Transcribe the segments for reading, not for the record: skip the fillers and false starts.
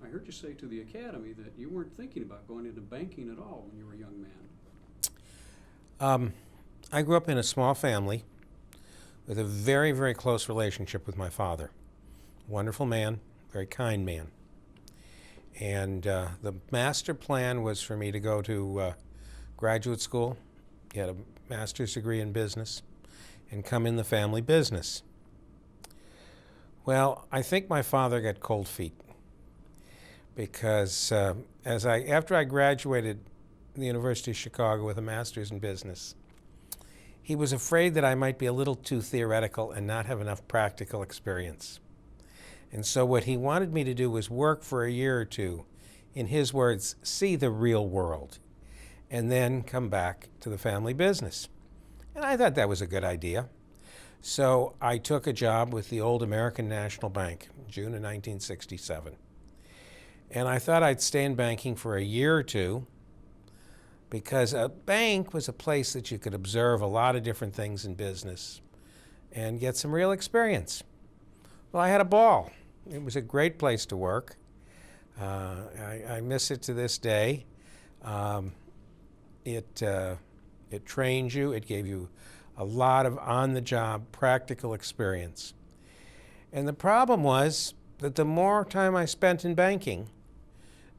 heard you say to the academy that you weren't thinking about going into banking at all when you were a young man. I grew up in a small family with a very, very close relationship with my father. Wonderful man, very kind man. And the master plan was for me to go to graduate school, get a master's degree in business, and come in the family business. Well, I think my father got cold feet because after I graduated the University of Chicago with a master's in business, he was afraid that I might be a little too theoretical and not have enough practical experience. And so what he wanted me to do was work for a year or two, in his words, see the real world, and then come back to the family business. And I thought that was a good idea. So I took a job with the old American National Bank, June of 1967. And I thought I'd stay in banking for a year or two because a bank was a place that you could observe a lot of different things in business and get some real experience. Well, I had a ball. It was a great place to work. I miss it to this day. It trained you. It gave you a lot of on-the-job practical experience. And the problem was that the more time I spent in banking,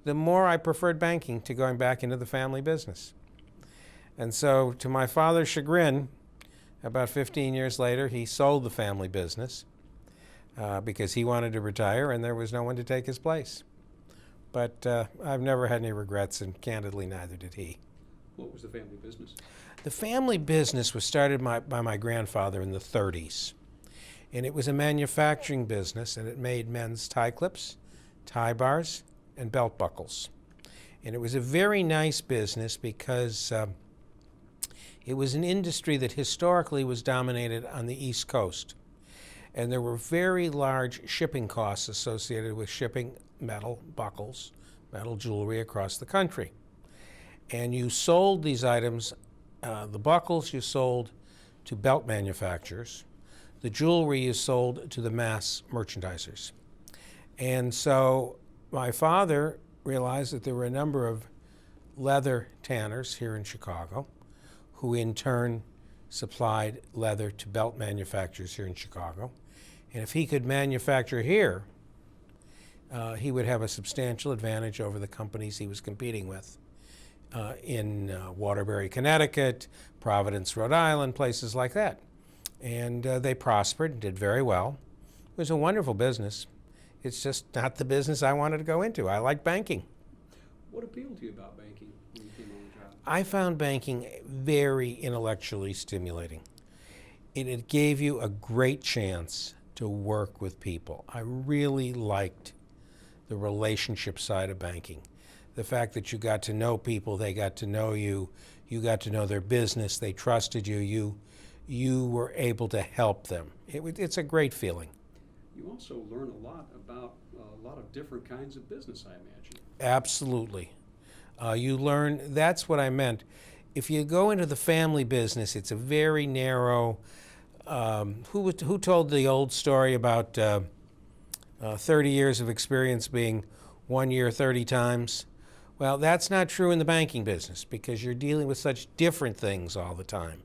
the more I preferred banking to going back into the family business. And so, to my father's chagrin, about 15 years later, he sold the family business because he wanted to retire and there was no one to take his place. But I've never had any regrets, and candidly, neither did he. What was the family business? The family business was started by my grandfather in the 30s. And it was a manufacturing business, and it made men's tie clips, tie bars, and belt buckles. And it was a very nice business because it was an industry that historically was dominated on the East Coast. And there were very large shipping costs associated with shipping metal buckles, metal jewelry across the country. And you sold these items, the buckles you sold to belt manufacturers, the jewelry you sold to the mass merchandisers. And so my father realized that there were a number of leather tanners here in Chicago who in turn supplied leather to belt manufacturers here in Chicago. And if he could manufacture here, he would have a substantial advantage over the companies he was competing with in Waterbury, Connecticut, Providence, Rhode Island, places like that. And they prospered and did very well. It was a wonderful business. It's just not the business I wanted to go into. I like banking. What appealed to you about banking when you came on the job? I found banking very intellectually stimulating. It gave you a great chance to work with people. I really liked the relationship side of banking. The fact that you got to know people, they got to know you, you got to know their business, they trusted you, you were able to help them. It's a great feeling. You also learn a lot about a lot of different kinds of business, I imagine. Absolutely. You learn, that's what I meant. If you go into the family business, it's a very narrow, who told the old story about 30 years of experience being 1 year 30 times? Well, that's not true in the banking business because you're dealing with such different things all the time.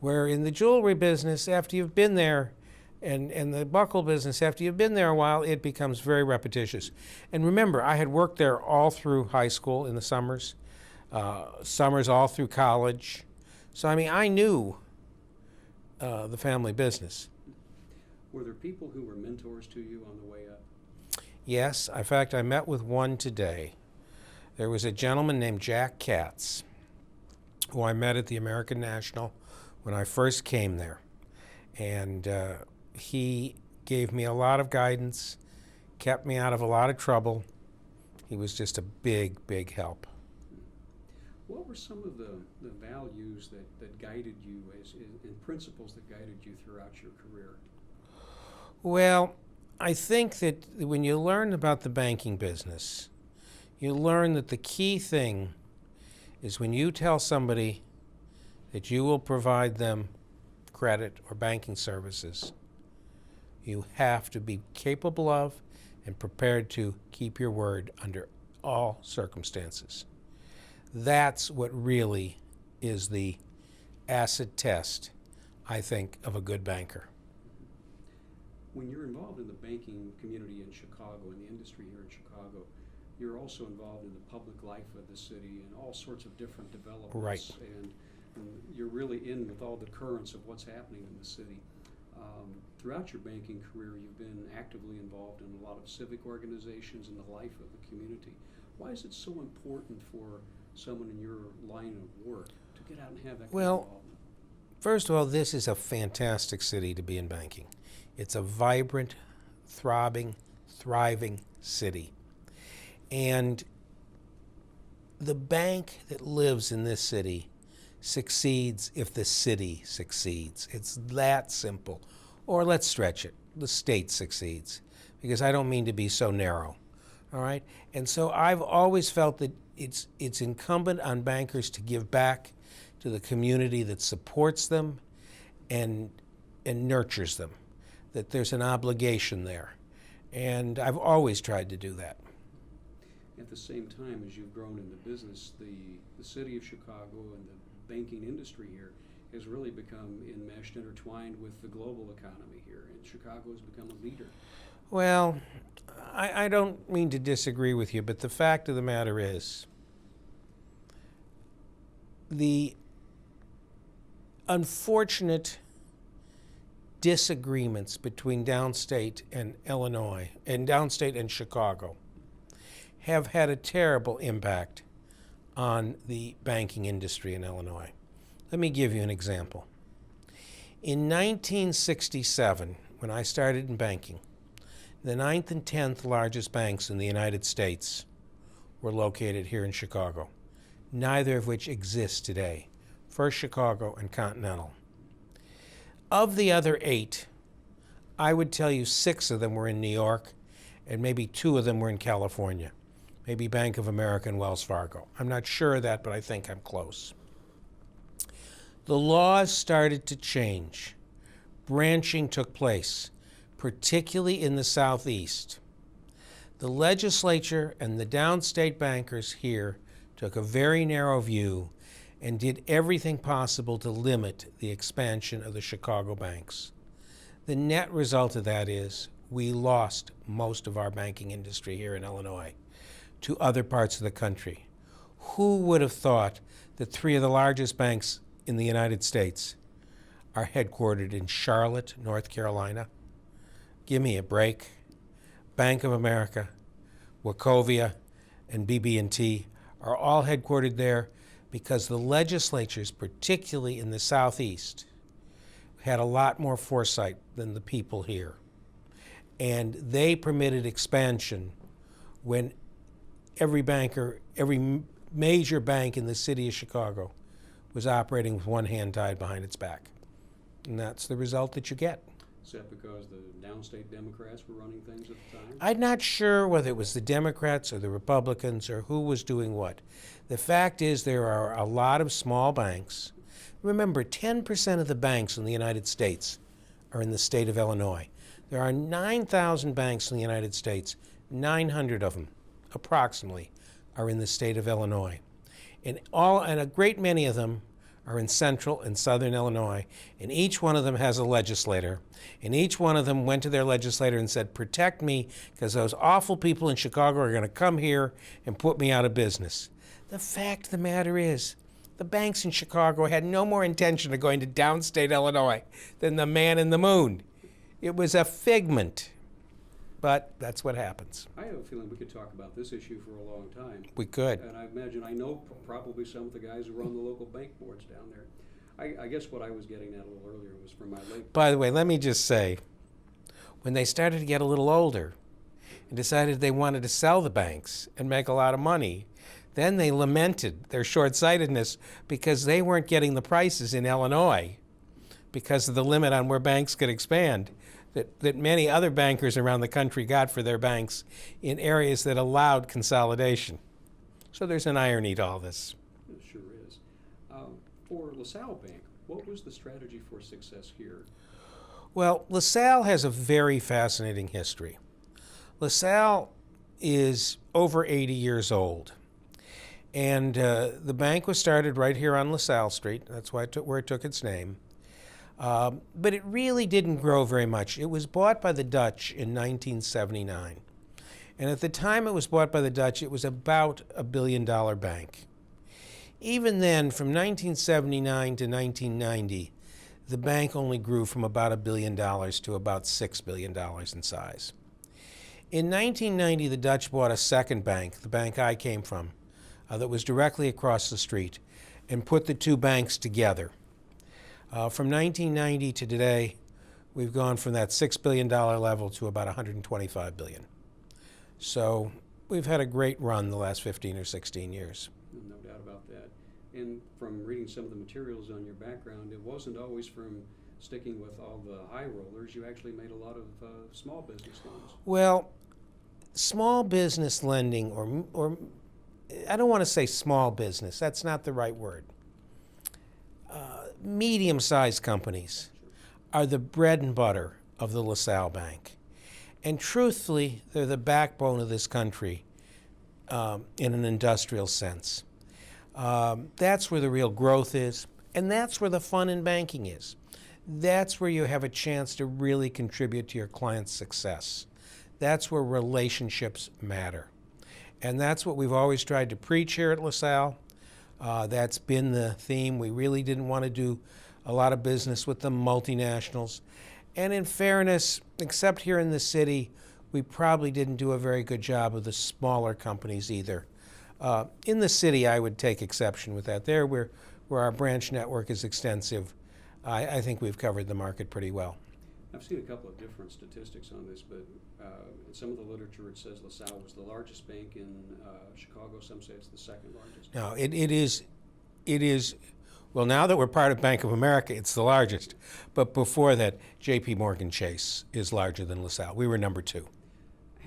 Where in the jewelry business, after you've been there, and the buckle business, after you've been there a while, it becomes very repetitious. And remember, I had worked there all through high school in the summers all through college. So, I mean, I knew the family business. Were there people who were mentors to you on the way up? Yes. In fact, I met with one today. There was a gentleman named Jack Katz, who I met at the American National when I first came there. And he gave me a lot of guidance, kept me out of a lot of trouble. He was just a big, big help. What were some of the values that guided you and principles that guided you throughout your career? Well, I think that when you learn about the banking business, you learn that the key thing is when you tell somebody that you will provide them credit or banking services, you have to be capable of and prepared to keep your word under all circumstances. That's what really is the acid test, I think, of a good banker. When you're involved in the banking community in Chicago, in the industry here in Chicago, you're also involved in the public life of the city and all sorts of different developments. Right. And you're really in with all the currents of what's happening in the city. Throughout your banking career, you've been actively involved in a lot of civic organizations and the life of the community. Why is it so important for someone in your line of work to get out and have that kind of involvement? First of all, this is a fantastic city to be in banking. It's a vibrant, thriving city. And the bank that lives in this city succeeds if the city succeeds. It's that simple. Or let's stretch it, the state succeeds, because I don't mean to be so narrow, all right? And so I've always felt that it's incumbent on bankers to give back to the community that supports them and nurtures them, that there's an obligation there. And I've always tried to do that. At the same time, as you've grown in the business, the city of Chicago and the banking industry here has really become enmeshed, intertwined with the global economy here, and Chicago has become a leader. Well, I don't mean to disagree with you, but the fact of the matter is the unfortunate disagreements between downstate and Illinois, and downstate and Chicago, have had a terrible impact on the banking industry in Illinois. Let me give you an example. In 1967, when I started in banking, the 9th and 10th largest banks in the United States were located here in Chicago, neither of which exists today. First Chicago and Continental. Of the other 8, I would tell you 6 of them were in New York, and maybe 2 of them were in California. Maybe Bank of America and Wells Fargo. I'm not sure of that, but I think I'm close. The laws started to change. Branching took place, particularly in the Southeast. The legislature and the downstate bankers here took a very narrow view and did everything possible to limit the expansion of the Chicago banks. The net result of that is we lost most of our banking industry here in Illinois to other parts of the country. Who would have thought that 3 of the largest banks in the United States are headquartered in Charlotte, North Carolina? Give me a break. Bank of America, Wachovia, and BB&T are all headquartered there because the legislatures, particularly in the Southeast, had a lot more foresight than the people here. And they permitted expansion when every major bank in the city of Chicago was operating with one hand tied behind its back. And that's the result that you get. Is that because the downstate Democrats were running things at the time? I'm not sure whether it was the Democrats or the Republicans or who was doing what. The fact is there are a lot of small banks. Remember, 10% of the banks in the United States are in the state of Illinois. There are 9,000 banks in the United States. 900 of them, approximately, are in the state of Illinois. And a great many of them are in central and southern Illinois, and each one of them has a legislator, and each one of them went to their legislator and said, protect me, because those awful people in Chicago are going to come here and put me out of business. The fact of the matter is, the banks in Chicago had no more intention of going to downstate Illinois than the man in the moon. It was a figment, but that's what happens. I have a feeling we could talk about this issue for a long time. We could. And I imagine I know probably some of the guys who run the local bank boards down there. I guess what I was getting at a little earlier was from my late... By the way, let me just say, when they started to get a little older and decided they wanted to sell the banks and make a lot of money, then they lamented their short-sightedness because they weren't getting the prices in Illinois because of the limit on where banks could expand that many other bankers around the country got for their banks in areas that allowed consolidation. So there's an irony to all this. It sure is. For LaSalle Bank, what was the strategy for success here? Well, LaSalle has a very fascinating history. LaSalle is over 80 years old. And the bank was started right here on LaSalle Street. That's where it took its name. But it really didn't grow very much. It was bought by the Dutch in 1979. And at the time it was bought by the Dutch, it was about a $1 billion bank. Even then, from 1979 to 1990, the bank only grew from about $1 billion to about $6 billion in size. In 1990, the Dutch bought a second bank, the bank I came from, that was directly across the street, and put the two banks together. From 1990 to today, we've gone from that $6 billion level to about $125 billion. So we've had a great run the last 15 or 16 years. No doubt about that. And from reading some of the materials on your background, it wasn't always from sticking with all the high rollers. You actually made a lot of small business loans. Well, small business lending, or I don't want to say small business, that's not the right word. Medium-sized companies are the bread and butter of the LaSalle Bank. And truthfully, they're the backbone of this country in an industrial sense. That's where the real growth is, and that's where the fun in banking is. That's where you have a chance to really contribute to your client's success. That's where relationships matter. And that's what we've always tried to preach here at LaSalle. That's been the theme. We really didn't want to do a lot of business with the multinationals. And in fairness, except here in the city, we probably didn't do a very good job of the smaller companies either. In the city, I would take exception with that. There, where our branch network is extensive, I think we've covered the market pretty well. I've seen a couple of different statistics on this, but in some of the literature it says LaSalle was the largest bank in Chicago. Some say it's the second largest. No, it is. Well, now that we're part of Bank of America, it's the largest. But before that, J.P. Morgan Chase is larger than LaSalle. We were number 2.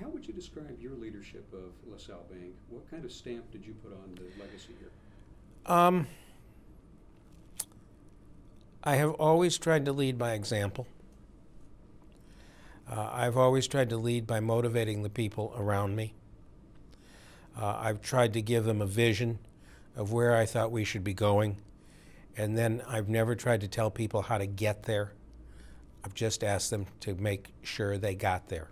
How would you describe your leadership of LaSalle Bank? What kind of stamp did you put on the legacy here? I have always tried to lead by example. I've always tried to lead by motivating the people around me. I've tried to give them a vision of where I thought we should be going. And then I've never tried to tell people how to get there. I've just asked them to make sure they got there.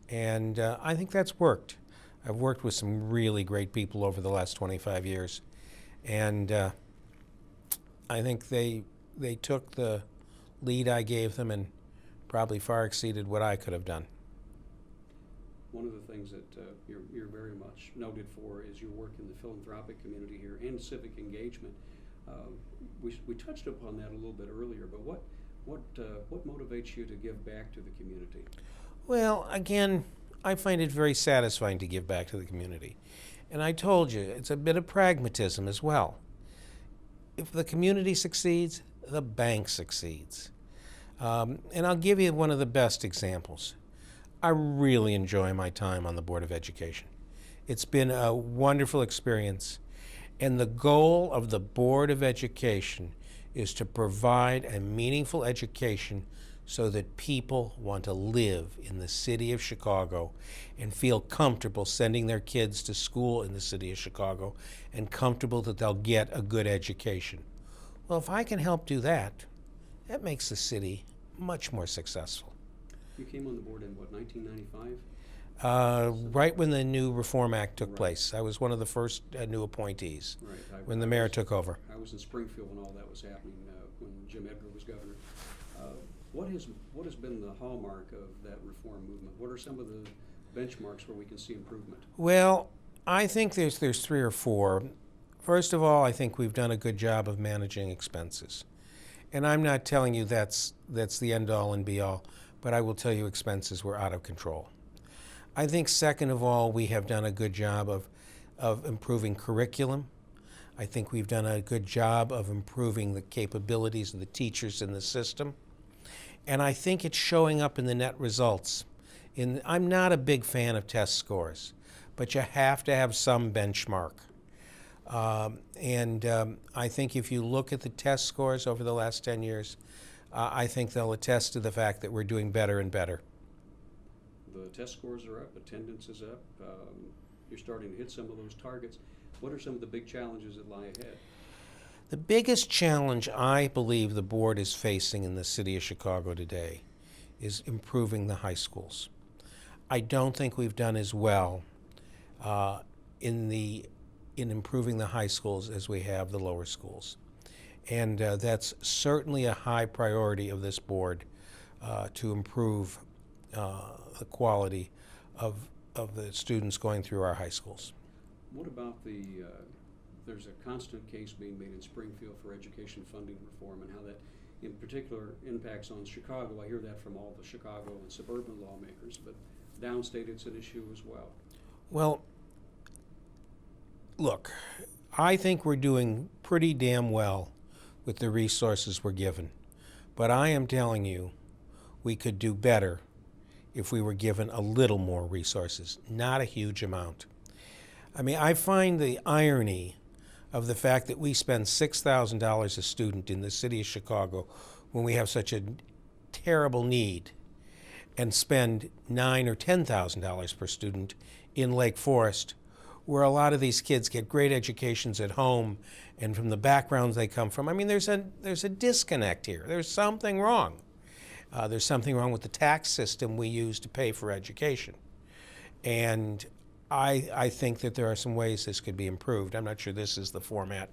And I think that's worked. I've worked with some really great people over the last 25 years. And I think they took the lead I gave them and probably far exceeded what I could have done. One of the things that you're very much noted for is your work in the philanthropic community here and civic engagement. We touched upon that a little bit earlier, but what motivates you to give back to the community? Well, again, I find it very satisfying to give back to the community. And I told you, it's a bit of pragmatism as well. If the community succeeds, the bank succeeds. And I'll give you one of the best examples. I really enjoy my time on the Board of Education. It's been a wonderful experience. And the goal of the Board of Education is to provide a meaningful education so that people want to live in the city of Chicago and feel comfortable sending their kids to school in the city of Chicago and comfortable that they'll get a good education. Well, if I can help do that, that makes the city much more successful. You came on the board in, what, 1995? Right when the new Reform Act took place. I was one of the first new appointees when the mayor took over. I was in Springfield when all that was happening, when Jim Edgar was governor. What has been the hallmark of that reform movement? What are some of the benchmarks where we can see improvement? Well, I think there's 3 or 4. First of all, I think we've done a good job of managing expenses. And I'm not telling you that's the end-all and be-all, but I will tell you expenses were out of control. I think second of all, we have done a good job of improving curriculum. I think we've done a good job of improving the capabilities of the teachers in the system. And I think it's showing up in the net results. I'm not a big fan of test scores, but you have to have some benchmark. I think if you look at the test scores over the last 10 years, I think they'll attest to the fact that we're doing better and better. The test scores are up, attendance is up, you're starting to hit some of those targets. What are some of the big challenges that lie ahead? The biggest challenge I believe the board is facing in the city of Chicago today is improving the high schools. I don't think we've done as well in improving the high schools as we have the lower schools. And that's certainly a high priority of this board to improve the quality of the students going through our high schools. What about there's a constant case being made in Springfield for education funding reform and how that in particular impacts on Chicago. I hear that from all the Chicago and suburban lawmakers, but downstate it's an issue as well. Well, look, I think we're doing pretty damn well with the resources we're given. But I am telling you, we could do better if we were given a little more resources, not a huge amount. I mean, I find the irony of the fact that we spend $6,000 a student in the city of Chicago when we have such a terrible need, and spend $9,000 or $10,000 per student in Lake Forest, where a lot of these kids get great educations at home and from the backgrounds they come from. I mean, there's a disconnect here. There's something wrong. There's something wrong with the tax system we use to pay for education. And I think that there are some ways this could be improved. I'm not sure this is the format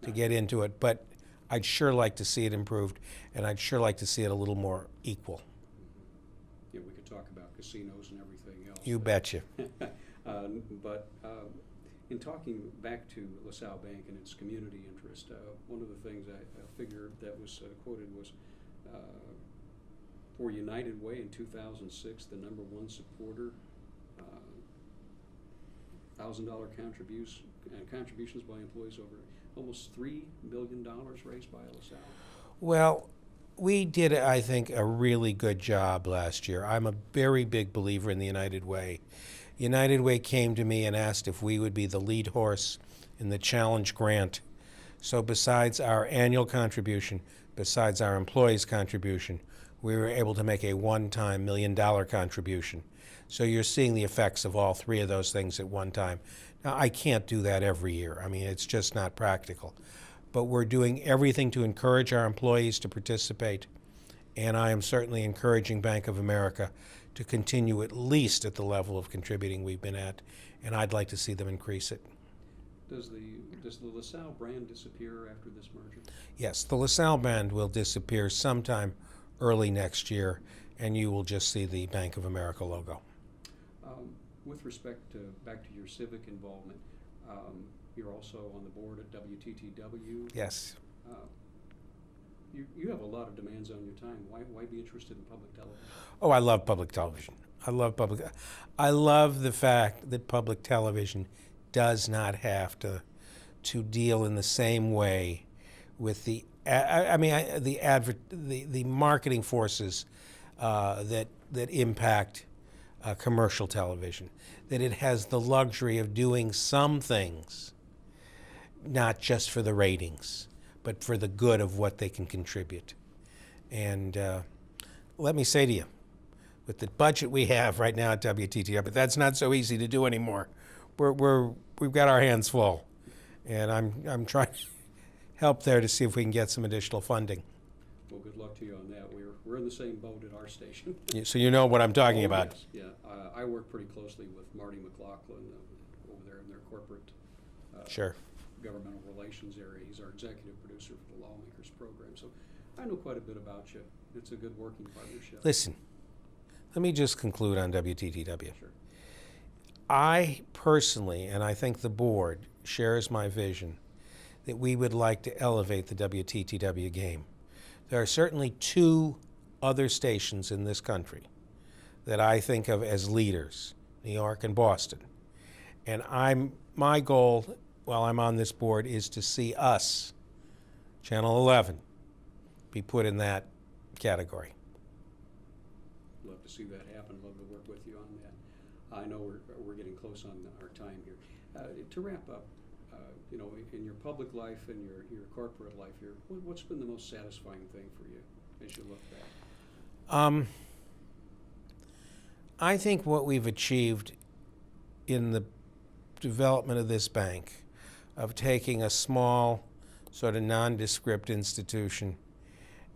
to get into it, but I'd sure like to see it improved, and I'd sure like to see it a little more equal. Yeah, we could talk about casinos and everything else. You betcha. But in talking back to LaSalle Bank and its community interest, one of the things I figured that was quoted was for United Way in 2006, the #1 supporter, $1,000 contributions by employees, over almost $3 million raised by LaSalle. Well, we did, I think, a really good job last year. I'm a very big believer in the United Way. United Way came to me and asked if we would be the lead horse in the challenge grant. So besides our annual contribution, besides our employees' contribution, we were able to make a one-time $1 million contribution. So you're seeing the effects of all three of those things at one time. Now, I can't do that every year. I mean, it's just not practical. But we're doing everything to encourage our employees to participate. And I am certainly encouraging Bank of America to continue at least at the level of contributing we've been at. And I'd like to see them increase it. Does the LaSalle brand disappear after this merger? Yes, the LaSalle brand will disappear sometime early next year, and you will just see the Bank of America logo. With respect to back to your civic involvement, you're also on the board at WTTW. Yes. You have a lot of demands on your time. Why be interested in public television? Oh, I love public television. I love the fact that public television does not have to deal in the same way with the marketing forces that impact commercial television. That it has the luxury of doing some things, not just for the ratings, but for the good of what they can contribute. And let me say to you, with the budget we have right now at WTTW, but that's not so easy to do anymore. We've got our hands full, and I'm trying to help there to see if we can get some additional funding. Well, good luck to you on that. We're in the same boat at our station. So you know what I'm talking about. Yes, yeah. I work pretty closely with Marty McLaughlin over there in their corporate Sure. governmental relations area. He's our executive producer for the Lawmakers program. So I know quite a bit about you. It's a good working partnership. Listen, let me just conclude on WTTW. Sure. I personally, and I think the board shares my vision, that we would like to elevate the WTTW game. There are certainly two other stations in this country that I think of as leaders, New York and Boston. And my goal while I'm on this board is to see us, Channel 11, be put in that category. Love to see that happen. Love to work with you on that. I know we're getting close on our time here. To wrap up, in your public life and your corporate life here, what's been the most satisfying thing for you as you look back? I think what we've achieved in the development of this bank, of taking a small, sort of nondescript institution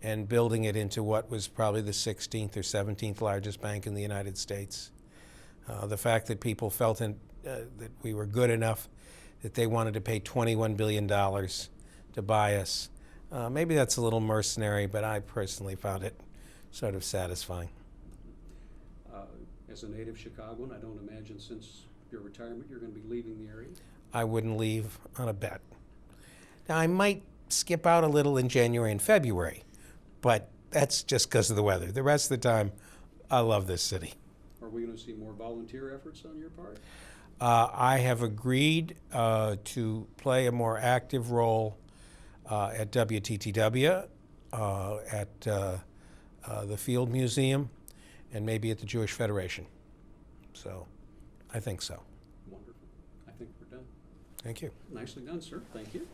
and building it into what was probably the 16th or 17th largest bank in the United States. The fact that people felt that we were good enough that they wanted to pay $21 billion to buy us. Maybe that's a little mercenary, but I personally found it sort of satisfying. As a native Chicagoan, I don't imagine since your retirement you're going to be leaving the area. I wouldn't leave on a bet. Now, I might skip out a little in January and February, but that's just because of the weather. The rest of the time, I love this city. Are we going to see more volunteer efforts on your part? I have agreed to play a more active role at WTTW, at the Field Museum, and maybe at the Jewish Federation. So, I think so. Wonderful. I think we're done. Thank you. Nicely done, sir. Thank you.